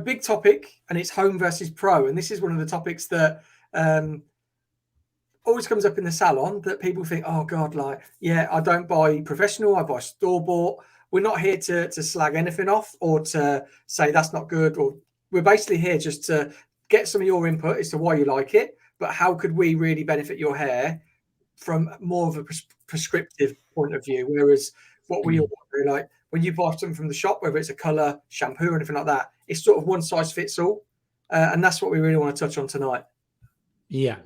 big topic, and it's home versus pro. And this is one of the topics that always comes up in the salon, that people think, oh God, like, yeah, I don't buy professional, I buy store-bought. We're not here to slag anything off or to say that's not good, or we're basically here just to get some of your input as to why you like it, but how could we really benefit your hair from more of a prescriptive point of view. Whereas what we all do, like when you buy something from the shop, whether it's a colour, shampoo, or anything like that, it's sort of one size fits all. And that's what we really want to touch on tonight. Yeah.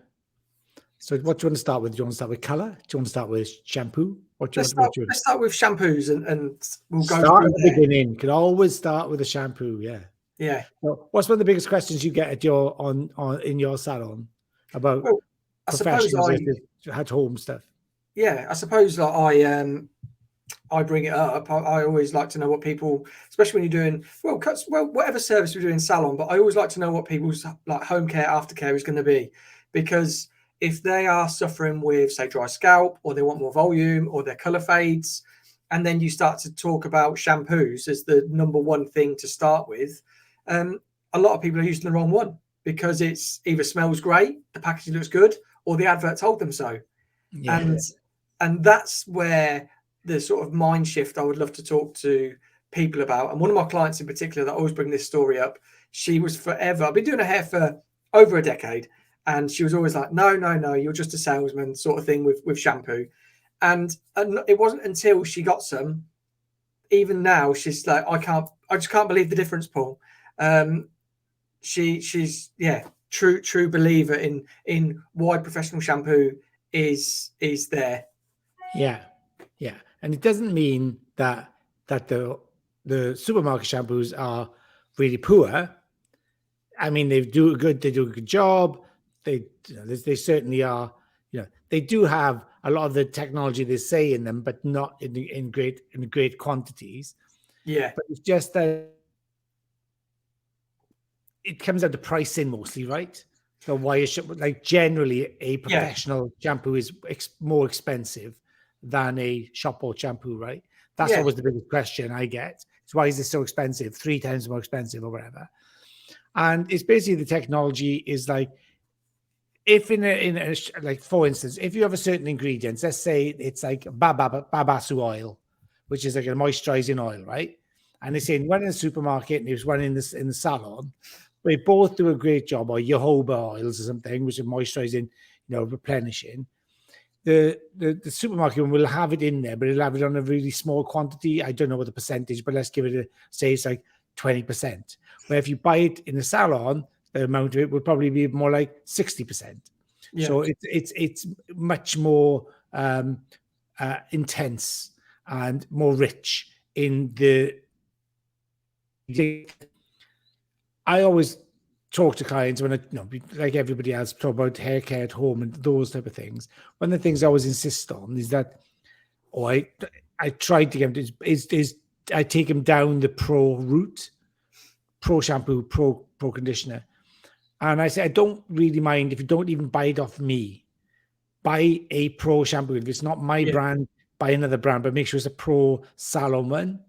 So what do you want to start with? Do you want to start with colour? Do you want to start with shampoo? Let's start with shampoos, and we'll go start through at the beginning. Can always start with a shampoo. Yeah. Yeah. Well, what's one of the biggest questions you get at your in your salon about professionals at home stuff? Yeah, I suppose like I bring it up. I always like to know what people, especially when you're doing cuts, whatever service we do in salon, but I always like to know what people's like home care, aftercare is going to be, because if they are suffering with, say, dry scalp, or they want more volume, or their color fades, and then you start to talk about shampoos as the number one thing to start with, a lot of people are using the wrong one because it's either smells great, the packaging looks good, or the advert told them so. Yeah. And that's where the sort of mind shift I would love to talk to people about. And one of my clients in particular that always bring this story up, she was forever, I've been doing her hair for over a decade, and she was always like, no, you're just a salesman sort of thing with shampoo. And it wasn't until she got some, even now, she's like, I just can't believe the difference, Paul. She's true believer in why professional shampoo is there. Yeah. And it doesn't mean that the supermarket shampoos are really poor. I mean, they do a good job. They certainly are. They do have a lot of the technology they say in them, but not in great quantities. Yeah. But it's just that it comes down to pricing mostly, right? So why generally a professional shampoo is more expensive than a shop bought shampoo, right? That's always the biggest question I get. It's why is it so expensive? 3 times more expensive or whatever. And it's basically the technology is like, if like for instance, if you have a certain ingredient, let's say it's like babasu oil, which is like a moisturizing oil, right? And it's in one in the supermarket and there's one in the salon. They both do a great job, or jojoba oils or something, which are moisturizing, replenishing. The supermarket will have it in there, but it'll have it on a really small quantity. I don't know what the percentage, but let's give it say it's like 20%. Where if you buy it in the salon, the amount of it would probably be more like 60%. Yeah. So it's much more intense and more rich in the. I always talk to clients when like everybody else, talk about hair care at home and those type of things. One of the things I always insist on is that, I tried to get him is I take him down the pro route, pro shampoo, pro conditioner. And I say, I don't really mind if you don't even buy it off me. Buy a pro shampoo. If it's not my brand, buy another brand, but make sure it's a pro salon one.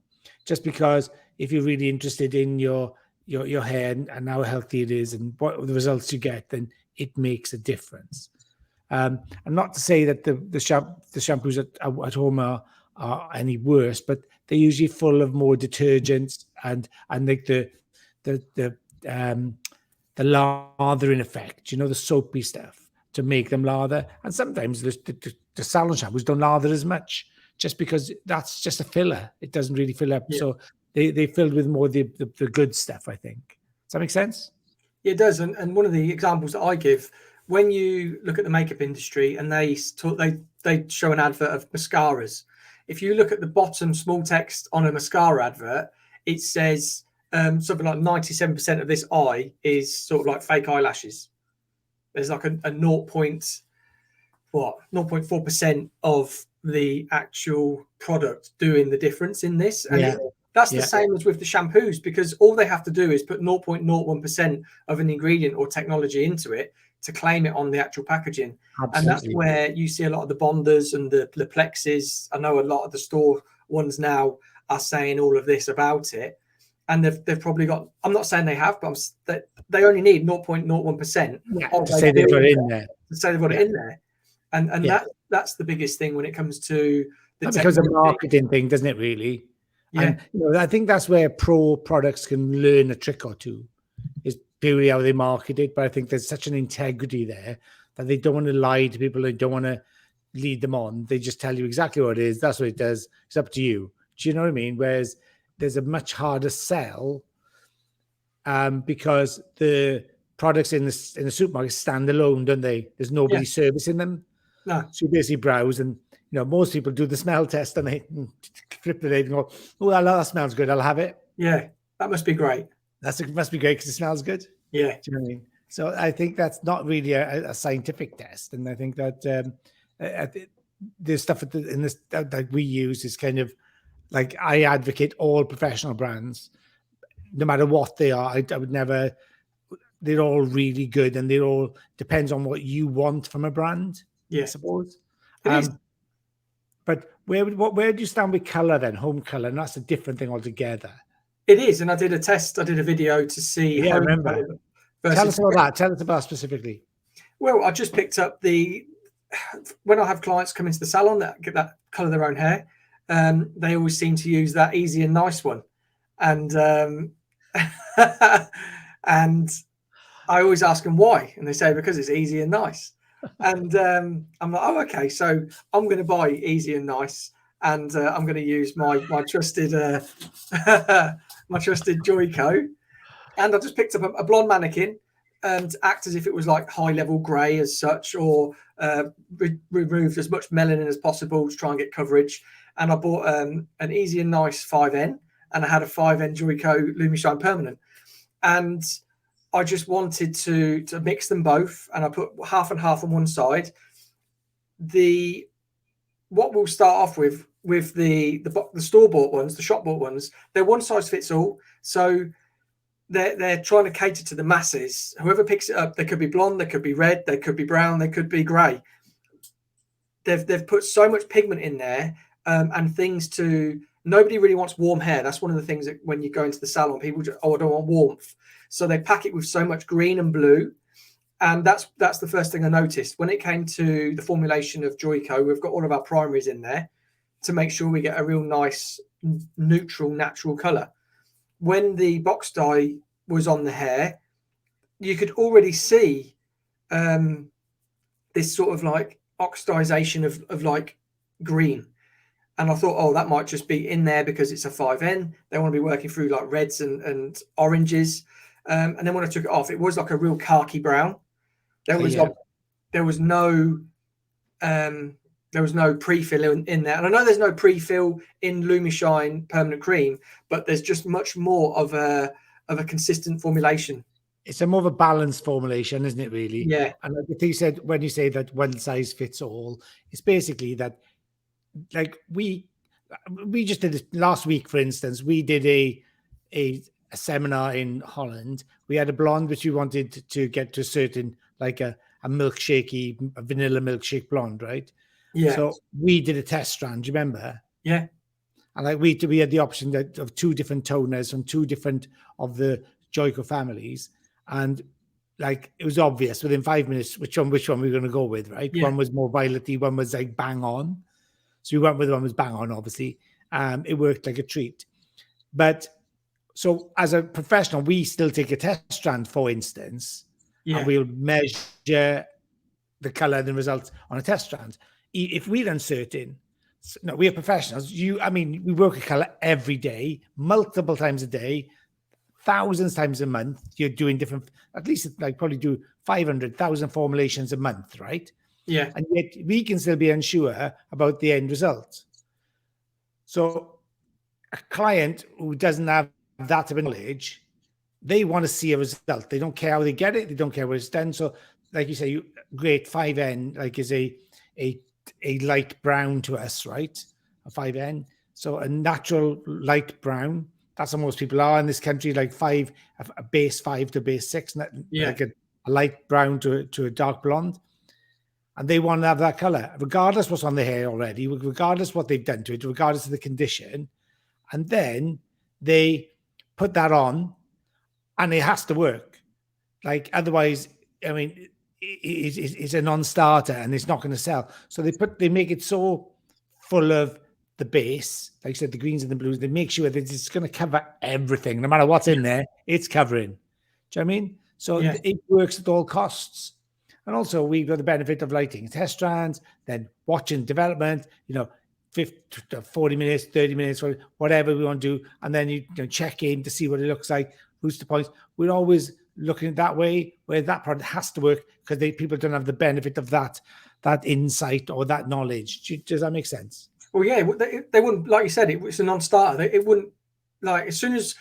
Just because if you're really interested in your hair and how healthy it is and what the results you get, then it makes a difference. And not to say that the shampoos at home are any worse, but they're usually full of more detergents and like the lathering effect, the soapy stuff to make them lather. And sometimes the salon shampoos don't lather as much, just because that's just a filler. It doesn't really fill up. Yeah. So they filled with more the good stuff, I think. Does that make sense? Yeah, it does. And one of the examples that I give, when you look at the makeup industry and they show an advert of mascaras, if you look at the bottom small text on a mascara advert, it says something like 97% of this eye is sort of like fake eyelashes. There's like a 0.4% of the actual product doing the difference in this. And that's the same as with the shampoos, because all they have to do is put 0.01% of an ingredient or technology into it to claim it on the actual packaging. Absolutely. And that's where you see a lot of the Bonders and the Plexes. I know a lot of the store ones now are saying all of this about it. and they've probably got. I'm not saying they have, but they only need 0.01% to say they've got it in there. To say they've got it in there, and that's the biggest thing when it comes to the that becomes a marketing thing, doesn't it? Really. Yeah. And I think that's where pro products can learn a trick or two, is purely how they market it. But I think there's such an integrity there that they don't want to lie to people. They don't want to lead them on. They just tell you exactly what it is. That's what it does. It's up to you. Do you know what I mean? Whereas there's a much harder sell because the products in the supermarket stand alone, don't they? There's nobody servicing them. No. So you basically browse, and most people do the smell test and they flip the lid and go, "Oh, that smells good. I'll have it." Yeah, that must be great. It must be great because it smells good. Yeah. Do you know what I mean? So I think that's not really a scientific test, and I think that the stuff that we use is kind of like, I advocate all professional brands, no matter what they are. I would never. They're all really good, and they're all depends on what you want from a brand. Yeah, I suppose. It is. But where do you stand with color then? Home color, and that's a different thing altogether. It is, and I did a test. I did a video to see. Yeah, I remember. Tell us about that. Tell us about specifically. Well, I just picked up when I have clients come into the salon that color their own hair, they always seem to use that Easy and Nice one, and and I always ask them why, and they say because it's easy and nice. And I'm like, oh, okay, so I'm going to buy Easy and Nice, and I'm going to use my trusted my trusted Joico, and I just picked up a blonde mannequin and act as if it was like high level grey as such, or removed as much melanin as possible to try and get coverage. And I bought an Easy and Nice 5N, and I had a 5N Joico Lumishine Permanent, and I just wanted to mix them both, and I put half and half on one side. What we'll start off with the store-bought ones, the shop-bought ones, they're one size fits all. So they're trying to cater to the masses. Whoever picks it up, they could be blonde, they could be red, they could be brown, they could be grey. They've put so much pigment in there, and things to. Nobody really wants warm hair. That's one of the things that when you go into the salon, people just, I don't want warmth. So they pack it with so much green and blue. And that's the first thing I noticed. When it came to the formulation of Joico, we've got all of our primaries in there to make sure we get a real nice, neutral, natural colour. When the box dye was on the hair, you could already see this sort of like oxidization of like green. And I thought, oh, that might just be in there because it's a 5N. They want to be working through like reds and oranges. And then when I took it off, it was like a real khaki brown. There was no pre-fill in there. And I know there's no pre-fill in Lumishine Permanent Cream, but there's just much more of a consistent formulation. It's a more of a balanced formulation, isn't it, really? Yeah. And like you said, when you say that one size fits all, it's basically that, like we just did this last week, for instance. We did a seminar in Holland. We had a blonde which we wanted to get to a certain, like a milkshakey, a vanilla milkshake blonde, right? Yeah. So we did a test strand. Do you remember? Yeah. And like we had the option of two different toners from two different of the Joico families, and like it was obvious within 5 minutes which one we were going to go with, right? Yeah. One was more violety, one was like bang on. So we went with the one was bang on, obviously. It worked like a treat. But so as a professional, we still take a test strand, for instance, and we'll measure the color and the results on a test strand. If we're uncertain, no, we are professionals. We work a color every day, multiple times a day, thousands times a month. You're doing different, at least like probably do 500,000 formulations a month, right? Yeah. And yet we can still be unsure about the end result. So a client who doesn't have that type of knowledge, they want to see a result. They don't care how they get it. They don't care where it's done. So like you say, great 5N, like is a light brown to us, right? A 5N. So a natural light brown. That's how most people are in this country, like a base 5 to base 6, like a light brown to a dark blonde. And they want to have that color, regardless what's on the hair already, regardless what they've done to it, regardless of the condition. And then they put that on, and it has to work. Like otherwise, I mean, it's a non-starter and it's not going to sell. So they make it so full of the base, like I said, the greens and the blues. They make sure that it's going to cover everything, no matter what's in there. It's covering. Do you know what I mean? So it works at all costs. And also, we've got the benefit of lighting test strands, then watching development. 50 to 40 minutes, 30 minutes, whatever we want to do, and then you check in to see what it looks like, booster points. We're always looking at that way, where that product has to work because people don't have the benefit of that insight or that knowledge. Does that make sense? Well, yeah, they wouldn't, like you said, it's a non-starter. It wouldn't, like, as soon as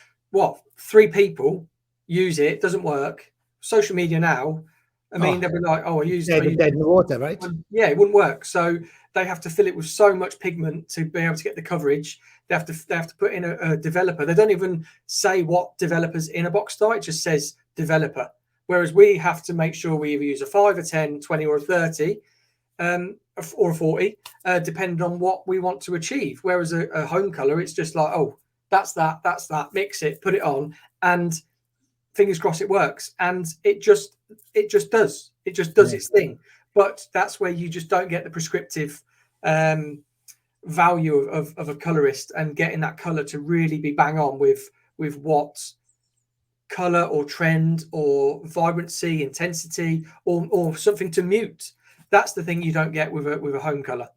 3 people use it, doesn't work. Social media now, I mean, they'll be like, "Oh, I used dead in the water," right? Yeah, it wouldn't work. So they have to fill it with so much pigment to be able to get the coverage. They have to put in a developer. They don't even say what developer's in a box style. It just says developer. Whereas we have to make sure we either use a 5, a 10, 20, or a 30, or a 40, depending on what we want to achieve. Whereas a home color, it's just like, oh, that's that, mix it, put it on, and fingers crossed it works. And it just does its thing. But that's where you just don't get the prescriptive value of a colorist and getting that color to really be bang on with what color or trend or vibrancy, intensity, or something to mute. That's the thing you don't get with a home color.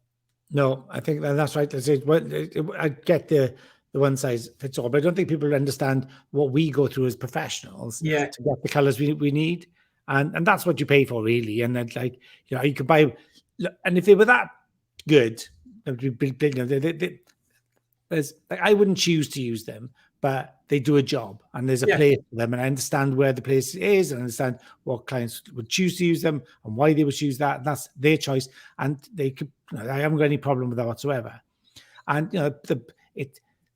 No, I think that's right. I get the one size fits all, but I don't think people understand what we go through as professionals to get the colors we need. And that's what you pay for, really. And then, like, you could buy, and if they were that good, I wouldn't choose to use them, but they do a job, and there's a place for them. And I understand where the place is, and understand what clients would choose to use them and why they would choose that. And that's their choice. And they could, I haven't got any problem with that whatsoever. And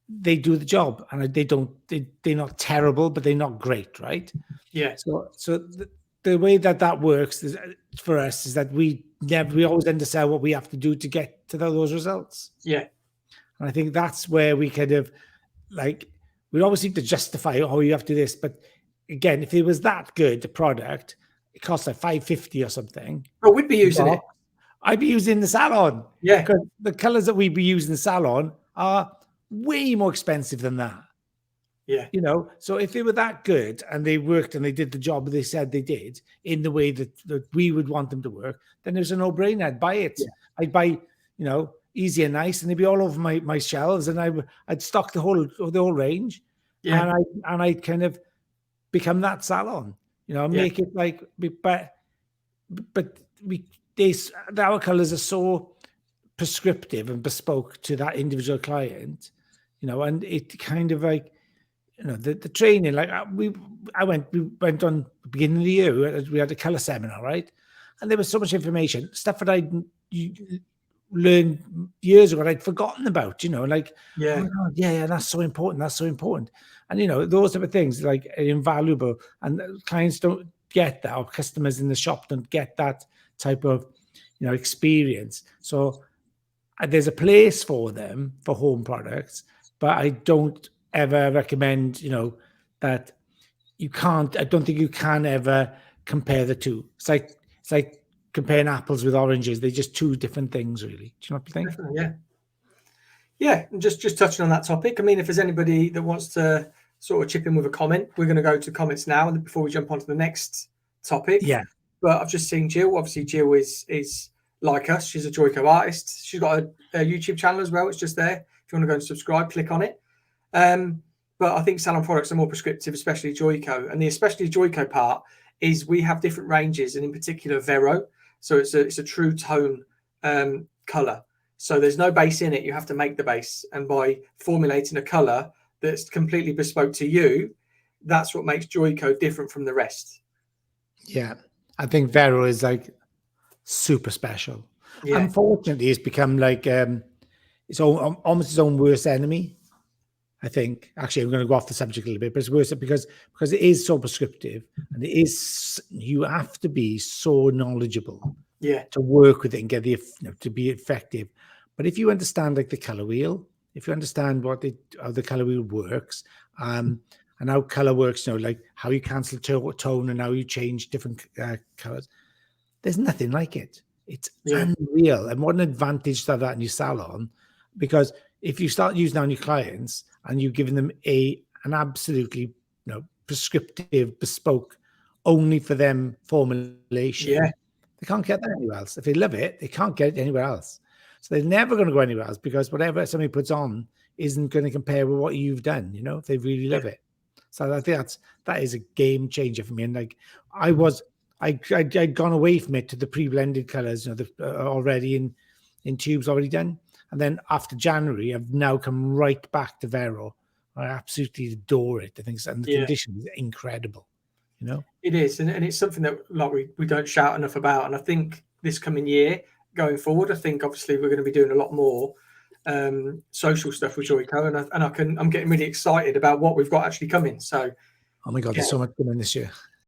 they do the job, and they're not terrible, but they're not great, right? Yeah. So the way that works for us is that we always understand what we have to do to get to those results. Yeah. And I think that's where we kind of, like, we always need to justify, you have to do this. But again, if it was that good, the product, it costs like $5.50 or something. Oh, we'd be using it. I'd be using the salon. Yeah. Because the colors that we'd be using in the salon are way more expensive than that. Yeah. So if they were that good and they worked and they did the job they said they did in the way that we would want them to work, then there's a no-brainer. I'd buy it. Yeah. I'd buy, Easy and Nice, and they'd be all over my shelves, and I'd stock the whole range. Yeah. And I'd kind of become that salon, make it like, but our colors are so prescriptive and bespoke to that individual client, and it kind of like, the training, like we went on the beginning of the year, we had a color seminar, right? And there was so much information, stuff that I learned years ago, I'd forgotten about, like, oh God, yeah, that's so important. And, those type of things, like, are invaluable. And clients don't get that, or customers in the shop don't get that type of, experience. So there's a place for them for home products, but I don't ever recommend, that I don't think you can ever compare the two. It's like comparing apples with oranges. They're just two different things, really. Do you know what you think? Definitely, yeah. And just touching on that topic, I mean, if there's anybody that wants to sort of chip in with a comment, we're going to go to comments now, and before we jump on to the next topic. Yeah. But I've just seen Jill. Obviously, Jill is like us. She's a Joico artist. She's got a YouTube channel as well. It's just there. If you want to go and subscribe, click on it. But I think salon products are more prescriptive, especially Joico. And the especially Joico part is we have different ranges, and in particular Vero. So it's a true tone color. So there's no base in it. You have to make the base. And by formulating a color that's completely bespoke to you, that's what makes Joico different from the rest. Yeah. I think Vero is like super special. Yeah. Unfortunately, it's become like almost its own worst enemy. I think, actually, I'm going to go off the subject a little bit, but it's worse because it is so prescriptive, and you have to be so knowledgeable to work with it and get to be effective. But if you understand, like, the color wheel, if you understand how the color wheel works, and and how color works, like how you cancel tone and how you change different colors. There's nothing like it. It's unreal. And what an advantage to have that in your salon, because if you start using that on your clients and you're giving them an absolutely prescriptive, bespoke, only for them formulation, they can't get that anywhere else. If they love it, they can't get it anywhere else. So they're never going to go anywhere else, because whatever somebody puts on isn't going to compare with what you've done, if they really love it. So I think that is a game changer for me. And like I'd gone away from it to the pre-blended colors, already in tubes already done. And then after January, I've now come right back to Vero. I absolutely adore it. I think, and the condition is incredible. It is, and it's something that like we don't shout enough about. And I think this coming year, going forward, I think obviously we're going to be doing a lot more social stuff with Joico, and I'm getting really excited about what we've got actually coming. So, oh my god, there's so much coming this year.